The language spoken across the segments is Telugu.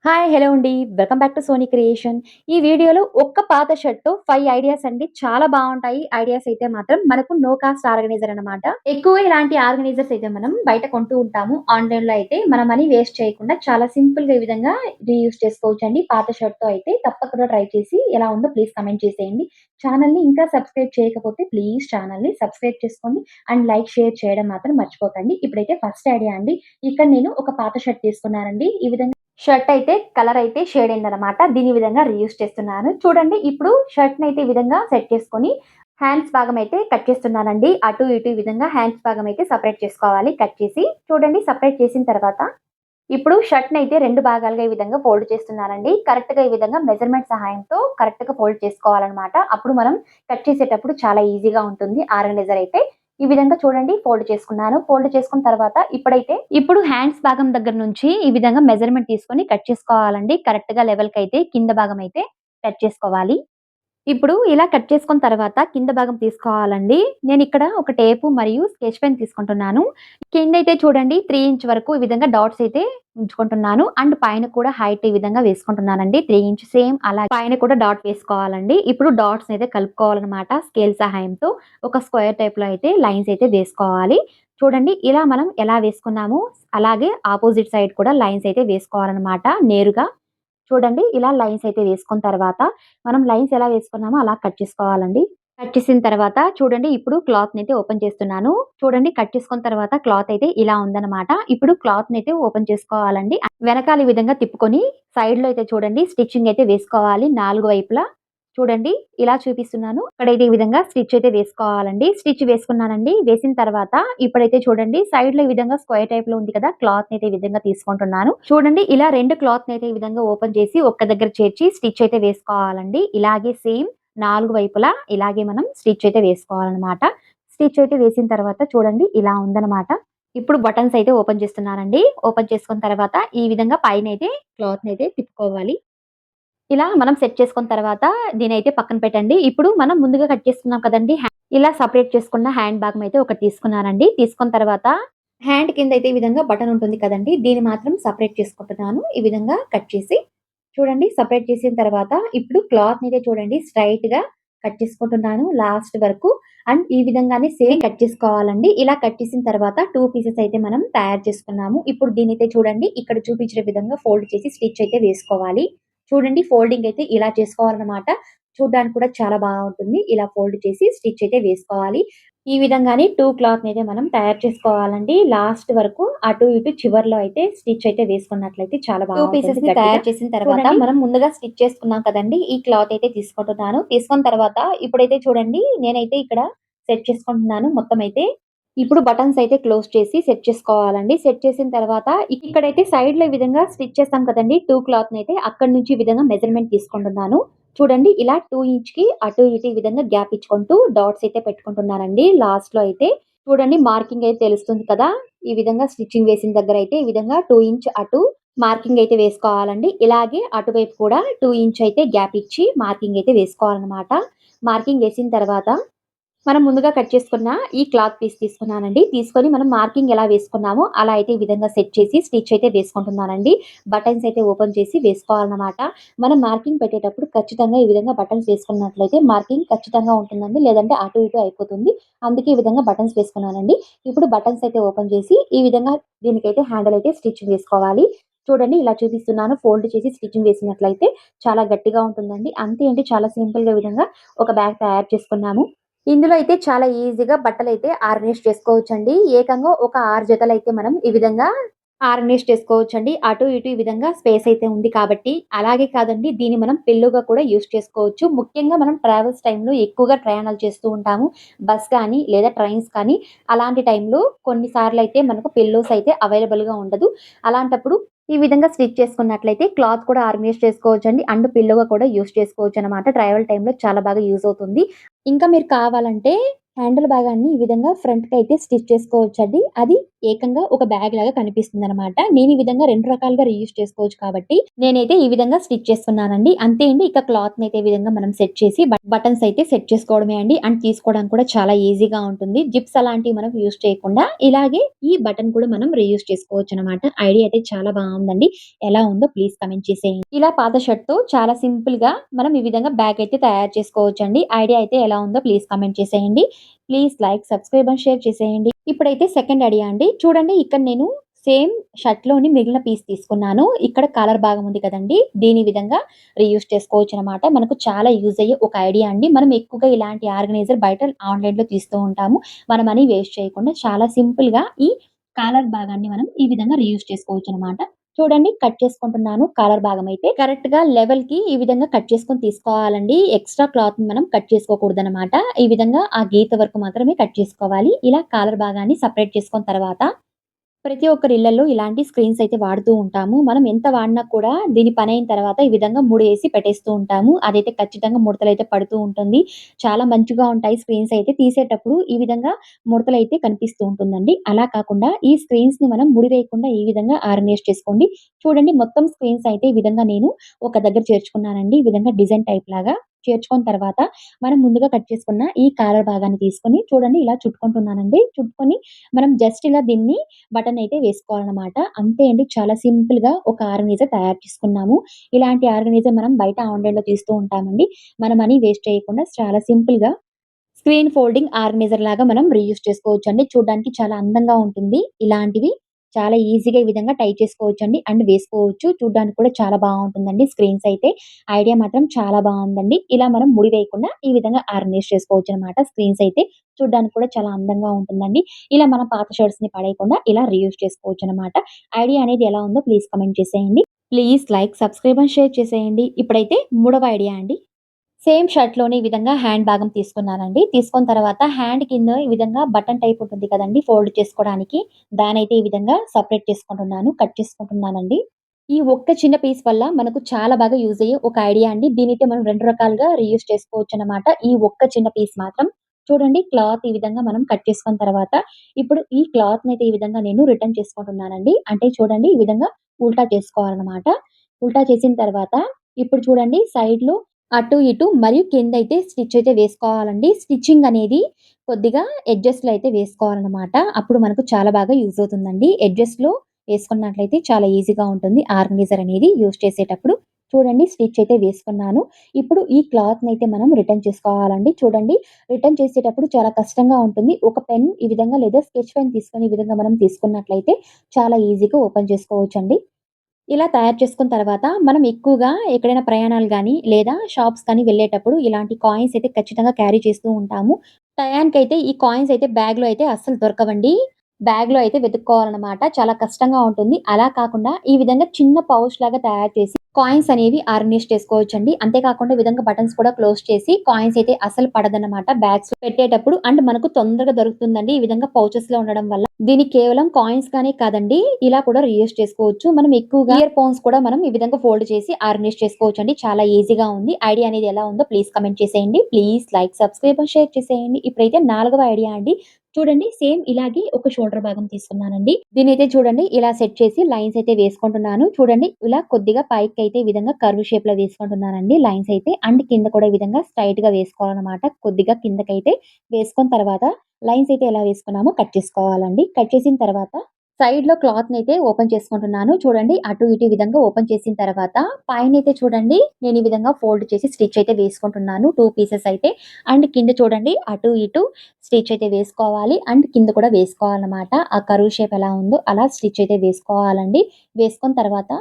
హాయ్! హలో అండి. Welcome back to Sony creation. ఈ వీడియోలో ఒక్క పాత షర్ట్‌తో 5 ఐడియాస్ అండి. చాలా బావుంటాయి. ఐడియాస్ అయితే మాత్రం మనకు నో కాస్ట్ ఆర్గనైజర్ అన్నమాట. ఎక్కువ ఇలాంటి ఆర్గనైజర్స్ అయితే మనం బయట కొంటూ ఉంటాము. ఆన్‌లైన్‌లో అయితే మన మనీ వేస్ట్ చేయకుండా చాలా సింపుల్‌గా ఈ విధంగా రీయూజ్ చేసుకోవచ్చండి. పాత షర్ట్‌తో అయితే తప్పకుండా ట్రై చేసి ఎలా ఉందో ప్లీజ్ కామెంట్ చేసేయండి. ఛానెల్‌ని ఇంకా సబ్స్క్రైబ్ చేయకపోతే ప్లీజ్ ఛానెల్‌ని సబ్స్క్రైబ్ చేసుకోండి. అండ్ లైక్, షేర్ చేయడం మాత్రం మర్చిపోకండి. ఇప్పుడైతే ఫస్ట్ ఐడియా అండి. ఇక్కడ నేను ఒక పాత షర్ట్ తీసుకున్నానండి. ఈ విధంగా షర్ట్ అయితే కలర్ అయితే షేడ్ అయిందనమాట. దీన్ని ఈ విధంగా రీయూజ్ చేస్తున్నాను. చూడండి ఇప్పుడు షర్ట్‌నయితే ఈ విధంగా సెట్ చేసుకొని హ్యాండ్స్ భాగం అయితే కట్ చేస్తున్నానండి. అటు ఇటు ఈ విధంగా హ్యాండ్స్ భాగం అయితే సెపరేట్ చేసుకోవాలి కట్ చేసి. చూడండి సెపరేట్ చేసిన తర్వాత ఇప్పుడు షర్ట్‌నయితే 2 భాగాలుగా ఈ విధంగా ఫోల్డ్ చేస్తున్నానండి. కరెక్ట్‌గా ఈ విధంగా మెజర్‌మెంట్ సహాయంతో కరెక్ట్‌గా ఫోల్డ్ చేసుకోవాలనమాట. అప్పుడు మనం కట్ చేసేటప్పుడు చాలా ఈజీగా ఉంటుంది ఆర్గనైజర్ అయితే. ఈ విధంగా చూడండి ఫోల్డ్ చేసుకున్నాను. ఫోల్డ్ చేసుకున్న తర్వాత ఇప్పుడు హ్యాండ్స్ భాగం దగ్గర నుంచి ఈ విధంగా మెజర్‌మెంట్ తీసుకొని కట్ చేసుకోవాలండి. కరెక్ట్‌గా లెవెల్‌కైతే కింద భాగం అయితే కట్ చేసుకోవాలి. ఇప్పుడు ఇలా కట్ చేసుకున్న తర్వాత కింద భాగం తీసుకోవాలండి. నేనిక్కడ ఒక టేపు మరియు స్కెచ్ పెన్ తీసుకుంటున్నాను. కిందైతే చూడండి 3 ఇంచ్ వరకు ఈ విధంగా డాట్స్ అయితే ఉంచుకుంటున్నాను. అండ్ పైన కూడా హైట్ ఈ విధంగా వేసుకుంటున్నానండి. 3 ఇంచ్ సేమ్ అలా పైన కూడా డాట్ వేసుకోవాలండి. ఇప్పుడు డాట్స్‌నైతే కలుపుకోవాలనమాట స్కేల్ సహాయంతో. ఒక స్క్వేర్ టైప్‌లో అయితే లైన్స్ అయితే వేసుకోవాలి. చూడండి ఇలా మనం ఎలా వేసుకున్నామో అలాగే అపోజిట్ సైడ్ కూడా లైన్స్ అయితే వేసుకోవాలనమాట నేరుగా. చూడండి ఇలా లైన్స్ అయితే వేసుకున్న తర్వాత, మనం లైన్స్ ఎలా వేసుకున్నామో అలా కట్ చేసుకోవాలండి. కట్ చేసిన తర్వాత చూడండి ఇప్పుడు క్లాత్‌నైతే ఓపెన్ చేస్తున్నాను. చూడండి కట్ చేసుకున్న తర్వాత క్లాత్ అయితే ఇలా ఉందన్నమాట. ఇప్పుడు క్లాత్‌నైతే ఓపెన్ చేసుకోవాలండి. వెనకాల ఈ విధంగా తిప్పుకొని సైడ్‌లో అయితే చూడండి స్టిచ్చింగ్ అయితే వేసుకోవాలి 4 వైపులా. చూడండి ఇలా చూపిస్తున్నాను. ఇక్కడైతే ఈ విధంగా స్టిచ్ అయితే వేసుకోవాలండి. స్టిచ్ వేసుకున్నానండి. వేసిన తర్వాత ఇప్పుడైతే చూడండి సైడ్‌లో ఈ విధంగా స్క్వేర్ టైప్‌లో ఉంది కదా! క్లాత్‌నైతే ఈ విధంగా తీసుకుంటున్నాను. చూడండి ఇలా 2 క్లాత్‌నైతే ఈ విధంగా ఓపెన్ చేసి ఒక్క దగ్గర చేర్చి స్టిచ్ అయితే వేసుకోవాలండి. ఇలాగే సేమ్ 4 వైపులా ఇలాగే మనం స్టిచ్ అయితే వేసుకోవాలనమాట. స్టిచ్ అయితే వేసిన తర్వాత చూడండి ఇలా ఉందనమాట. ఇప్పుడు బటన్స్ అయితే ఓపెన్ చేస్తున్నానండి. ఓపెన్ చేసుకున్న తర్వాత ఈ విధంగా పైనైతే క్లాత్‌నైతే తిప్పుకోవాలి. ఇలా మనం సెట్ చేసుకున్న తర్వాత దీనైతే పక్కన పెట్టండి. ఇప్పుడు మనం ముందుగా కట్ చేసుకున్నాం కదండీ! ఇలా సెపరేట్ చేసుకున్న హ్యాండ్ భాగం అయితే ఒకటి తీసుకున్నానండి. తీసుకున్న తర్వాత హ్యాండ్ కిందైతే ఈ విధంగా బటన్ ఉంటుంది కదండీ! దీన్ని మాత్రం సెపరేట్ చేసుకుంటున్నాను. ఈ విధంగా కట్ చేసి చూడండి సెపరేట్ చేసిన తర్వాత ఇప్పుడు క్లాత్‌నైతే చూడండి స్ట్రెయిట్‌గా కట్ చేసుకుంటున్నాను లాస్ట్ వరకు. అండ్ ఈ విధంగానే సేమ్ కట్ చేసుకోవాలండి. ఇలా కట్ చేసిన తర్వాత 2 పీసెస్ అయితే మనం తయారు చేసుకున్నాము. ఇప్పుడు దీన్నైతే చూడండి ఇక్కడ చూపించిన విధంగా ఫోల్డ్ చేసి స్టిచ్ అయితే వేసుకోవాలి. చూడండి ఫోల్డింగ్ అయితే ఇలా చేసుకోవాలన్నమాట. చూడ్డానికి కూడా చాలా బావుంటుంది. ఇలా ఫోల్డ్ చేసి స్టిచ్ అయితే వేసుకోవాలి. ఈ విధంగానే 2 క్లాత్‌నైతే మనం తయారు చేసుకోవాలండి. లాస్ట్ వరకు అటు ఇటు చివర్లో అయితే స్టిచ్ అయితే వేసుకున్నట్లయితే చాలా 2 బావుంటుంది పీసెస్‌ని గట్టిగా. తయారు చేసిన తర్వాత మనం ముందుగా స్టిచ్ చేసుకున్నాం కదండీ! ఈ క్లాత్ అయితే తీసుకుంటున్నాను. తీసుకున్న తర్వాత ఇప్పుడైతే చూడండి నేనైతే ఇక్కడ సెట్ చేసుకుంటున్నాను మొత్తం అయితే. ఇప్పుడు బటన్స్ అయితే క్లోజ్ చేసి సెట్ చేసుకోవాలండి. సెట్ చేసిన తర్వాత ఇక్కడైతే సైడ్‌లో ఈ విధంగా స్టిచ్ చేస్తాం కదండీ! 2 క్లాత్‌నైతే అక్కడి నుంచి ఈ విధంగా మెజర్‌మెంట్ తీసుకుంటున్నాను. చూడండి ఇలా 2 ఇంచ్‌కి అటు ఇటు ఈ విధంగా గ్యాప్ ఇచ్చుకుంటూ డాట్స్ అయితే పెట్టుకుంటున్నానండి. లాస్ట్‌లో అయితే చూడండి మార్కింగ్ అయితే తెలుస్తుంది కదా! ఈ విధంగా స్టిచ్చింగ్ వేసిన దగ్గర అయితే ఈ విధంగా 2 ఇంచ్ అటు మార్కింగ్ అయితే వేసుకోవాలండి. ఇలాగే అటువైపు కూడా 2 ఇంచ్ అయితే గ్యాప్ ఇచ్చి మార్కింగ్ అయితే వేసుకోవాలనమాట. మార్కింగ్ వేసిన తర్వాత మనం ముందుగా కట్ చేసుకున్న ఈ క్లాత్ పీస్ తీసుకున్నానండి. తీసుకొని మనం మార్కింగ్ ఎలా వేసుకున్నామో అలా అయితే ఈ విధంగా సెట్ చేసి స్టిచ్ అయితే వేసుకుంటున్నానండి. బటన్స్ అయితే ఓపెన్ చేసి వేసుకోవాలన్నమాట. మనం మార్కింగ్ పెట్టేటప్పుడు ఖచ్చితంగా ఈ విధంగా బటన్స్ వేసుకున్నట్లయితే మార్కింగ్ ఖచ్చితంగా ఉంటుందండి. లేదంటే అటు ఇటు అయిపోతుంది. అందుకే ఈ విధంగా బటన్స్ వేసుకున్నానండి. ఇప్పుడు బటన్స్ అయితే ఓపెన్ చేసి ఈ విధంగా దీనికైతే హ్యాండిల్ అయితే స్టిచ్ వేసుకోవాలి. చూడండి ఇలా చూపిస్తున్నాను. ఫోల్డ్ చేసి స్టిచ్చింగ్ వేసినట్లయితే చాలా గట్టిగా ఉంటుందండి. అంతే అండి చాలా సింపుల్‌గా ఈ విధంగా ఒక బ్యాగ్ తయారు చేసుకున్నాము. ఇందులో అయితే చాలా ఈజీగా బట్టలైతే ఆర్గనైజ్ చేసుకోవచ్చండి. ఏకంగా ఒక 6 జతలైతే మనం ఈ విధంగా ఆర్గనైజ్ చేసుకోవచ్చండి. అటు ఇటు ఈ విధంగా స్పేస్ అయితే ఉంది కాబట్టి. అలాగే కాదండి దీన్ని మనం పిల్లోగా కూడా యూజ్ చేసుకోవచ్చు. ముఖ్యంగా మనం ట్రావెల్స్ టైమ్‌లో ఎక్కువగా ప్రయాణాలు చేస్తూ ఉంటాము. బస్ కానీ లేదా ట్రైన్స్ కానీ అలాంటి టైంలో కొన్ని సార్లయితే మనకు పిల్లోస్ అయితే అవైలబుల్‌గా ఉండదు. అలాంటప్పుడు ఈ విధంగా స్టిచ్ చేసుకున్నట్లయితే క్లాత్ కూడా ఆర్గనైజ్ చేసుకోవచ్చండి. అండ్ పిల్లోగా కూడా యూజ్ చేసుకోవచ్చనమాట. ట్రావెల్ టైమ్‌లో చాలా బాగా యూజ్ అవుతుంది. ఇంకా మీరు కావాలంటే హ్యాండిల్ భాగాన్ని ఈ విధంగా ఫ్రంట్‌కైతే స్టిచ్ చేసుకోవచ్చండి. అది ఏకంగా ఒక బ్యాగ్ లాగా కనిపిస్తుందనమాట. నేను ఈ విధంగా 2 రకాలుగా రీయూజ్ చేసుకోవచ్చు కాబట్టి, నేనైతే ఈ విధంగా స్టిచ్ చేసుకున్నానండి. అంతే అండి. ఇక క్లాత్‌నైతే ఈ విధంగా మనం సెట్ చేసి బటన్స్ అయితే సెట్ చేసుకోవడమే అండి. అండ్ తీసుకోవడానికి కూడా చాలా ఈజీగా ఉంటుంది. జిప్స్ అలాంటివి మనం యూజ్ చేయకుండా ఇలాగే ఈ బటన్ కూడా మనం రీయూజ్ చేసుకోవచ్చనమాట. ఐడియా అయితే చాలా బావుందండి. ఎలా ఉందో ప్లీజ్ కామెంట్ చేసేయండి. ఇలా పాత షర్ట్‌తో చాలా సింపుల్‌గా మనం ఈ విధంగా బ్యాగ్ అయితే తయారు చేసుకోవచ్చండి. ఐడియా అయితే ఎలా ఉందో ప్లీజ్ కామెంట్ చేసేయండి. Please like, subscribe and share చేసేయండి. ఇప్పుడైతే సెకండ్ ఐడియా అండి. చూడండి ఇక్కడ నేను సేమ్ షర్ట్‌లోని మిగిలిన పీస్ తీసుకున్నాను. ఇక్కడ కాలర్ భాగం ఉంది కదండీ! దీని ఈ విధంగా రీయూజ్ చేసుకోవచ్చనమాట. మనకు చాలా యూజ్ అయ్యే ఒక ఐడియా అండి. మనం ఎక్కువగా ఇలాంటి ఆర్గనైజర్ బయట ఆన్‌లైన్‌లో తీస్తూ ఉంటాము. మన మనీ వేస్ట్ చేయకుండా చాలా సింపుల్‌గా ఈ కాలర్ భాగాన్ని మనం ఈ విధంగా రీయూజ్ చేసుకోవచ్చనమాట. చూడండి కట్ చేసుకుంటున్నాను కాలర్ భాగం అయితే. కరెక్ట్‌గా లెవెల్‌కి ఈ విధంగా కట్ చేసుకొని తీసుకోవాలండి. ఎక్స్‌ట్రా క్లాత్‌ని మనం కట్ చేసుకోకూడదనమాట. ఈ విధంగా ఆ గీత వరకు మాత్రమే కట్ చేసుకోవాలి. ఇలా కాలర్ భాగాన్ని సెపరేట్ చేసుకున్న తర్వాత ప్రతి ఒక్కరి ఇళ్లల్లో ఇలాంటి స్క్రీన్స్ అయితే వాడుతూ ఉంటాము. మనం ఎంత వాడినా కూడా దీని పనైన తర్వాత ఈ విధంగా ముడేసి పెట్టేస్తూ ఉంటాము. అదైతే ఖచ్చితంగా ముడతలైతే పడుతూ ఉంటుంది. చాలా మంచిగా ఉంటాయి స్క్రీన్స్ అయితే తీసేటప్పుడు ఈ విధంగా ముడతలైతే కనిపిస్తూ ఉంటుందండి. అలా కాకుండా ఈ స్క్రీన్స్‌ని మనం ముడి వేయకుండా ఈ విధంగా ఆర్గనైజ్ చేసుకోండి. చూడండి మొత్తం స్క్రీన్స్ అయితే ఈ విధంగా నేను ఒక దగ్గర చేర్చుకున్నానండి. ఈ విధంగా డిజైన్ టైప్ లాగా చేర్చుకున్న తర్వాత మనం ముందుగా కట్ చేసుకున్న ఈ కాలర్ భాగాన్ని తీసుకొని చూడండి ఇలా చుట్టుకుంటున్నానండి. చుట్టుకొని మనం జస్ట్ ఇలా దీన్ని బటన్ అయితే వేసుకోవాలనమాట. అంతే అండి. చాలా సింపుల్‌గా ఒక ఆర్గనైజర్ తయారు చేసుకున్నాము. ఇలాంటి ఆర్గనైజర్ మనం బయట ఆన్‌లైన్‌లో తీస్తూ ఉంటామండి. మన మనీ వేస్ట్ చేయకుండా చాలా సింపుల్‌గా స్క్రీన్ ఫోల్డింగ్ ఆర్గనైజర్ లాగా మనం రీయూజ్ చేసుకోవచ్చండి. చూడ్డానికి చాలా అందంగా ఉంటుంది. ఇలాంటివి చాలా ఈజీగా ఈ విధంగా టై చేసుకోవచ్చండి. అండ్ వేసుకోవచ్చు. చూడ్డానికి కూడా చాలా బావుంటుందండి స్క్రీన్స్ అయితే. ఐడియా మాత్రం చాలా బావుందండి. ఇలా మనం ముడి వేయకుండా ఈ విధంగా ఆర్గనైజ్ చేసుకోవచ్చనమాట. స్క్రీన్స్ అయితే చూడ్డానికి కూడా చాలా అందంగా ఉంటుందండి. ఇలా మన పాత షర్ట్స్‌ని పడేయకుండా ఇలా రీయూజ్ చేసుకోవచ్చనమాట. ఐడియా అనేది ఎలా ఉందో ప్లీజ్ కామెంట్ చేసేయండి. Please like, subscribe and share చేసేయండి. ఇప్పుడైతే మూడవ ఐడియా అండి. సేమ్ షర్ట్‌లోనే ఈ విధంగా హ్యాండ్ భాగం తీసుకున్నానండి. తీసుకున్న తర్వాత హ్యాండ్ కింద ఈ విధంగా బటన్ టైప్ ఉంటుంది కదండీ! ఫోల్డ్ చేసుకోవడానికి. దాన్నైతే ఈ విధంగా సెపరేట్ చేసుకుంటున్నాను. కట్ చేసుకుంటున్నానండి. ఈ ఒక్క చిన్న పీస్ వల్ల మనకు చాలా బాగా యూజ్ అయ్యే ఒక ఐడియా అండి. దీన్నైతే మనం 2 రకాలుగా రీయూజ్ చేసుకోవచ్చనమాట. ఈ ఒక్క చిన్న పీస్ మాత్రం చూడండి క్లాత్ ఈ విధంగా మనం కట్ చేసుకున్న తర్వాత ఇప్పుడు ఈ క్లాత్‌నైతే ఈ విధంగా నేను రిటర్న్ చేసుకుంటున్నానండి. అంటే చూడండి ఈ విధంగా ఉల్టా చేసుకోవాలనమాట. ఉల్టా చేసిన తర్వాత ఇప్పుడు చూడండి సైడ్‌లో అటు, ఇటు మరియు కిందైతే స్టిచ్ అయితే వేసుకోవాలండి. స్టిచ్చింగ్ అనేది కొద్దిగా ఎడ్జెస్‌లో అయితే వేసుకోవాలనమాట. అప్పుడు మనకు చాలా బాగా యూజ్ అవుతుందండి. ఎడ్జెస్‌లో వేసుకున్నట్లయితే చాలా ఈజీగా ఉంటుంది. ఆర్గనైజర్ అనేది యూజ్ చేసేటప్పుడు. చూడండి స్టిచ్ అయితే వేసుకున్నాను. ఇప్పుడు ఈ క్లాత్‌నైతే మనం రిటర్న్ చేసుకోవాలండి. చూడండి రిటర్న్ చేసేటప్పుడు చాలా కష్టంగా ఉంటుంది. ఒక పెన్ ఈ విధంగా లేదా స్కెచ్ పెన్ తీసుకొని ఈ విధంగా మనం తీసుకున్నట్లయితే చాలా ఈజీగా ఓపెన్ చేసుకోవచ్చండి. ఇలా తయారు చేసుకున్న తర్వాత మనం ఎక్కువగా ఎక్కడైనా ప్రయాణాలు గాని, లేదా షాప్స్ కానీ వెళ్ళేటప్పుడు ఇలాంటి కాయిన్స్ అయితే ఖచ్చితంగా క్యారీ చేస్తూ ఉంటాము. టయానికైతే ఈ కాయిన్స్ అయితే బ్యాగ్‌లో అయితే అస్సలు దొరకవండి. బ్యాగ్‌లో అయితే వెతుక్కోవాలనమాట. చాలా కష్టంగా ఉంటుంది. అలా కాకుండా ఈ విధంగా చిన్న పౌచ్ లాగా తయారు చేసి కాయిన్స్ అనేవి ఆర్గనైజ్ చేసుకోవచ్చండి. అంతే కాకుండా ఈ విధంగా బటన్స్ కూడా క్లోజ్ చేసి కాయిన్స్ అయితే అసలు పడదనమాట బ్యాగ్స్‌లో పెట్టేటప్పుడు. అండ్ మనకు తొందరగా దొరుకుతుందండి. ఈ విధంగా పౌచెస్‌లో ఉండడం వల్ల. దీన్ని కేవలం కాయిన్స్ గానే కాదండి. ఇలా కూడా రీయూజ్ చేసుకోవచ్చు. మనం ఎక్కువగా ఇయర్ ఫోన్స్ కూడా మనం ఈ విధంగా ఫోల్డ్ చేసి ఆర్గనైజ్ చేసుకోవచ్చండి. చాలా ఈజీగా ఉంది. ఐడియా అనేది ఎలా ఉందో ప్లీజ్ కామెంట్ చేసేయండి. Please like, subscribe and share చేసేయండి. ఇప్పుడైతే నాలుగవ ఐడియా అండి. చూడండి సేమ్ ఇలాగే ఒక షోల్డర్ భాగం తీసుకున్నానండి. దీన్నైతే చూడండి ఇలా సెట్ చేసి లైన్స్ అయితే వేసుకుంటున్నాను. చూడండి ఇలా కొద్దిగా పైకైతే ఈ విధంగా కర్వ్ షేప్‌లో వేసుకుంటున్నానండి లైన్స్ అయితే. అండ్ కింద కూడా ఈ విధంగా స్ట్రెయిట్‌గా వేసుకోవాలనమాట. కొద్దిగా కిందకైతే వేసుకున్న తర్వాత లైన్స్ అయితే ఎలా వేసుకున్నామో కట్ చేసుకోవాలండి. కట్ చేసిన తర్వాత సైడ్‌లో క్లాత్‌నైతే ఓపెన్ చేసుకుంటున్నాను. చూడండి అటు ఇటు ఈ విధంగా ఓపెన్ చేసిన తర్వాత పైనైతే చూడండి నేను ఈ విధంగా ఫోల్డ్ చేసి స్టిచ్ అయితే వేసుకుంటున్నాను. 2 పీసెస్ అయితే. అండ్ కింద చూడండి అటు ఇటు స్టిచ్ అయితే వేసుకోవాలి. అండ్ కింద కూడా వేసుకోవాలన్నమాట. ఆ కర్వ్ షేప్ ఎలా ఉందో అలా స్టిచ్ అయితే వేసుకోవాలండి. వేసుకున్న తర్వాత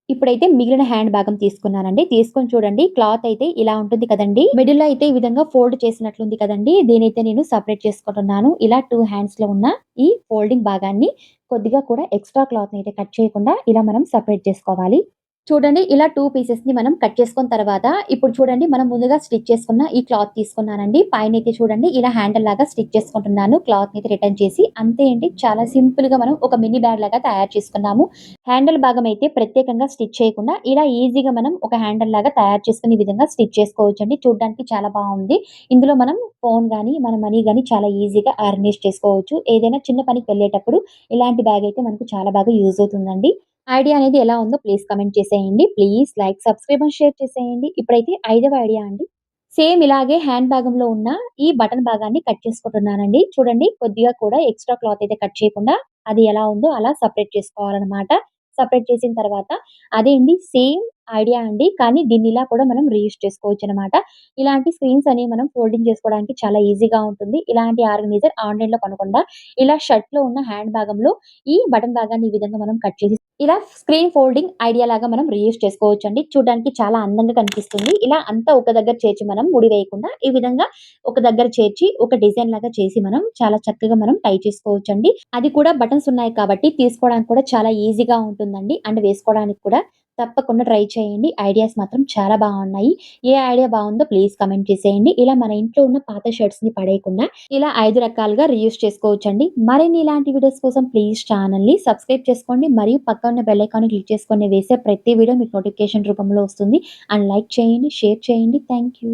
ఇప్పుడైతే మిగిలిన హ్యాండ్ భాగం తీసుకున్నానండి. తీసుకొని చూడండి క్లాత్ అయితే ఇలా ఉంటుంది కదండీ! మిడిల్‌లో అయితే ఈ విధంగా ఫోల్డ్ చేసినట్లుంది కదండీ! దీనైతే నేను సెపరేట్ చేసుకుంటున్నాను. ఇలా 2 హ్యాండ్స్‌లో ఉన్న ఈ ఫోల్డింగ్ భాగాన్ని కొద్దిగా కూడా ఎక్స్‌ట్రా క్లాత్‌ని అయితే కట్ చేయకుండా ఇలా మనం సెపరేట్ చేసుకోవాలి. చూడండి ఇలా 2 పీసెస్‌ని మనం కట్ చేసుకున్న తర్వాత, ఇప్పుడు చూడండి మనం ముందుగా స్టిచ్ చేసుకున్న ఈ క్లాత్ తీసుకున్నానండి. పైనైతే చూడండి ఇలా హ్యాండిల్ లాగా స్టిచ్ చేసుకుంటున్నాను. క్లాత్‌నైతే రిటర్న్ చేసి అంతే అండి. చాలా సింపుల్‌గా మనం ఒక మినీ బ్యాగ్ లాగా తయారు చేసుకున్నాము. హ్యాండిల్ భాగం అయితే ప్రత్యేకంగా స్టిచ్ చేయకుండా ఇలా ఈజీగా మనం ఒక హ్యాండిల్ లాగా తయారు చేసుకుని ఈ విధంగా స్టిచ్ చేసుకోవచ్చండి. చూడ్డానికి చాలా బావుంది. ఇందులో మనం ఫోన్ గాని, మన మనీ గాని చాలా ఈజీగా ఆర్గనైజ్ చేసుకోవచ్చు. ఏదైనా చిన్న పనికి వెళ్ళేటప్పుడు ఇలాంటి బ్యాగ్ అయితే మనకు చాలా బాగా యూజ్ అవుతుందండి. ఐడియా అనేది ఎలా ఉందో ప్లీజ్ కామెంట్ చేసేయండి. Please like, subscribe and share చేసేయండి. ఇప్పుడైతే ఐదవ ఐడియా అండి. సేమ్ ఇలాగే హ్యాండ్ భాగంలో ఉన్న ఈ బటన్ భాగాన్ని కట్ చేసుకుంటున్నానండి. చూడండి కొద్దిగా కూడా ఎక్స్‌ట్రా క్లాత్ అయితే కట్ చేయకుండా అది ఎలా ఉందో అలా సెపరేట్ చేసుకోవాలనమాట. సెపరేట్ చేసిన తర్వాత అదే అండి సేమ్ ఐడియా అండి. కానీ దీన్ని ఇలా కూడా మనం రీయూజ్ చేసుకోవచ్చనమాట. ఇలాంటి స్క్రీన్స్ అనేవి మనం ఫోల్డింగ్ చేసుకోవడానికి చాలా ఈజీగా ఉంటుంది. ఇలాంటి ఆర్గనైజర్ ఆన్‌లైన్‌లో కొనకుండా ఇలా షర్ట్‌లో ఉన్న హ్యాండ్ భాగంలో ఈ బటన్ భాగాన్ని ఈ విధంగా మనం కట్ చేసి ఇలా స్క్రీన్ ఫోల్డింగ్ ఐడియా లాగా మనం రీయూజ్ చేసుకోవచ్చండి. చూడడానికి చాలా అందంగా కనిపిస్తుంది. ఇలా అంతా ఒక దగ్గర చేర్చి మనం ముడి వేయకుండా ఈ విధంగా ఒక దగ్గర చేర్చి ఒక డిజైన్ లాగా చేసి మనం చాలా చక్కగా మనం టై చేసుకోవచ్చండి. అది కూడా బటన్స్ ఉన్నాయి కాబట్టి తీసుకోవడానికి కూడా చాలా ఈజీగా ఉంటుందండి. అండ్ వేసుకోవడానికి కూడా తప్పకుండా ట్రై చేయండి. ఐడియాస్ మాత్రం చాలా బాగున్నాయి. ఏ ఐడియా బాగుందో ప్లీజ్ కామెంట్ చేసేయండి. ఇలా మన ఇంట్లో ఉన్న పాత షర్ట్స్‌ని పడేయకుండా ఇలా 5 రకాలుగా రీయూజ్ చేసుకోవచ్చండి. మరిన్ని ఇలాంటి వీడియోస్ కోసం ప్లీజ్ ఛానెల్‌ని సబ్స్క్రైబ్ చేసుకోండి. మరియు పక్కన ఉన్న బెల్ ఐకాన్‌ని క్లిక్ చేసుకొని వేసే ప్రతి వీడియో మీకు నోటిఫికేషన్ రూపంలో వస్తుంది. అండ్ లైక్ చేయండి, షేర్ చేయండి. Thank you.